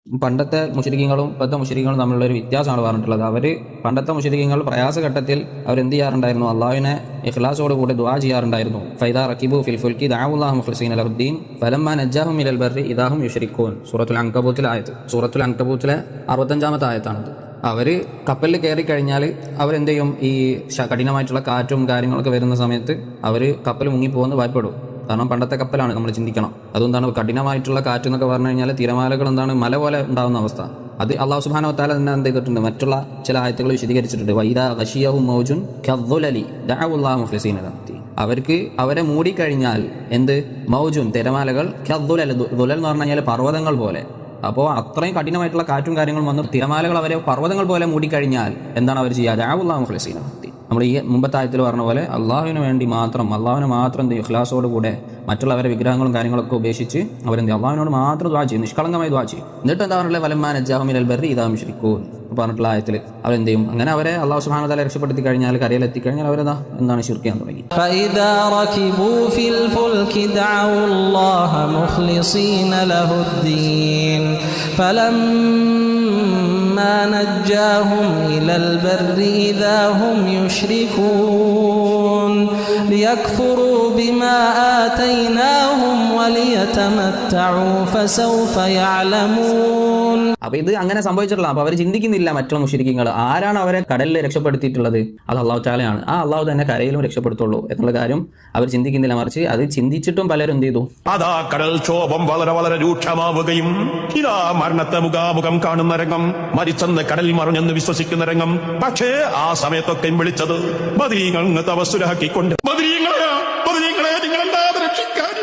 പണ്ടത്തെ മുശ്രിക്കുകളും ഇപ്പോഴത്തെ മുശ്രിക്കുകളും തമ്മിലുള്ള ഒരു വ്യത്യാസമാണ് പറഞ്ഞിട്ടുള്ളത്. പണ്ടത്തെ മുശ്രിക്കുകൾ പ്രയാസഘട്ടത്തിൽ അവരെന്ത് ചെയ്യാറുണ്ടായിരുന്നു? അള്ളാഹുവിനെ ഇഖ്ലാസോട് കൂടി ദുആ ചെയ്യാറുണ്ടായിരുന്നു. ഫൈദാ റകിബു ഫിൽ ഫുൽകി ദഅവുല്ലാഹു മുഖ്ലിസീന ലഹുദ്ദീൻ ഫലമ്മാ നജ്ജാഹും ഇലൽ ബർരി ഇദാഹും യുശ്രിക്കൂൻ. സൂറത്തുൽ അൻകബൂത്തിലെ 65-ാമത്തെ ആയത്താണത്. അവർ കപ്പലിൽ കയറി കഴിഞ്ഞാൽ അവരെന്ത് ചെയ്യും? ഈ കഠിനമായിട്ടുള്ള കാറ്റും കാര്യങ്ങളൊക്കെ വരുന്ന സമയത്ത് അവർ കപ്പൽ മുങ്ങിപ്പോകുന്ന ഭയപ്പെടും. കാരണം പണ്ടത്തെ കപ്പലാണ്, നമ്മൾ ചിന്തിക്കണം. അതുകൊണ്ടാണ് കഠിനമായിട്ടുള്ള കാറ്റ് എന്നൊക്കെ പറഞ്ഞു കഴിഞ്ഞാൽ തിരമാലകൾ എന്താണ്, മല പോലെ ഉണ്ടാകുന്ന അവസ്ഥ. അത് അള്ളാഹു സുബ്ഹാനഹു വ തആല തന്നെ എന്ത് ചെയ്തിട്ടുണ്ട്? മറ്റുള്ള ചില ആയത്തുകൾ വിശദീകരിച്ചിട്ടുണ്ട്. വൈദാ ഗശിയഹും മൗജുൻ കദ്ദുലലി ദഅവുല്ലാഹു മുഖ്ലിസീന ലഹുദ്ദീൻ. അവരെ മൂടിക്കഴിഞ്ഞാൽ എന്ത്? മൗജുൻ, തിരമാലകൾ, കദ്ദുലൽ, ദുലൽ എന്ന് പറഞ്ഞു കഴിഞ്ഞാൽ പർവ്വതങ്ങൾ പോലെ. അപ്പോൾ അത്രയും കഠിനമായിട്ടുള്ള കാറ്റും കാര്യങ്ങളും വന്ന് തിരമാലകൾ അവരെ പർവ്വതങ്ങൾ പോലെ മൂടിക്കഴിഞ്ഞാൽ എന്താണ് അവർ ചെയ്യുക? ദഅവുല്ലാഹു മുഖ്ലിസീന ലഹുദ്ദീൻ. നമ്മൾ ഈ മുമ്പത്തെ ആയത്തിൽ പറഞ്ഞ പോലെ അള്ളാഹുവിന് വേണ്ടി മാത്രം, അള്ളാഹുവിനെ മാത്രം ഇഖ്ലാസോട് കൂടെ മറ്റുള്ളവരെ വിഗ്രഹങ്ങളും കാര്യങ്ങളൊക്കെ ഉപേക്ഷിച്ച് അവരെന്ത് അള്ളാഹുവിനോട് മാത്രം ദുആ ചെയ്യും, നിഷ്കളങ്കമായി ദുആ ചെയ്യും. എന്നിട്ട് എന്താ പറഞ്ഞിട്ടുള്ളത്? ഫലമ്മാ നജ്ജാഹും ഇലൽ ബർരി ഇദാ ഹും യുശ്രിക്കൂൻ പറഞ്ഞിട്ടുള്ള ആയത്തിൽ അവരെന്ത് ചെയ്യും? അങ്ങനെ അവരെ അള്ളാഹു സുബ്ഹാനഹു വ തആല രക്ഷപ്പെടുത്തി കഴിഞ്ഞാൽ, കരയിലെത്തിക്കഴിഞ്ഞാൽ അവരെന്താ എന്താണ് ശിർക്ക് ചെയ്യാൻ തുടങ്ങി. ഫഇദാ റകിബൂ ഫിൽ ഫുൽകി ദഅവുല്ലാഹ മുഖ്ലിസീന ലഹുദ്ദീൻ فلما نجاهم إلى البر إذا هم يشركون ليكفروا بما آتيناهم وليتمتعوا فسوف يعلمون. അപ്പൊ ഇത് അങ്ങനെ സംഭവിച്ചിട്ടില്ല. അപ്പൊ അവർ ചിന്തിക്കുന്നില്ല മറ്റുള്ള മുശ്രിക്കുകൾ ആരാണ് അവരെ കടലിൽ രക്ഷപ്പെടുത്തിയിട്ടുള്ളത്? അത് അള്ളാഹു തആലയാണ്. ആ അള്ളാഹു തന്നെ കരയിലും രക്ഷപ്പെടുത്തുള്ളൂ എന്നുള്ള കാര്യം അവർ ചിന്തിക്കുന്നില്ല. മറിച്ച് അത് ചിന്തിച്ചിട്ടും പലരും എന്ത് ചെയ്തു? അതാ കടൽക്ഷോഭം വളരെ വളരെ രൂക്ഷമാവുകയും ഇതാ മരണത്തെ മുഖാമുഖം കാണുന്ന രംഗം, മരിച്ചെന്ന് കടൽ മറിഞ്ഞെന്ന് വിശ്വസിക്കുന്ന രംഗം. പക്ഷേ ആ സമയത്തൊക്കെയും വിളിച്ചത് ബദരീങ്ങൾ തവസ്സുലാക്കിക്കൊണ്ട്, ബദരീങ്ങളെ നിങ്ങളെന്താ രക്ഷിക്കാൻ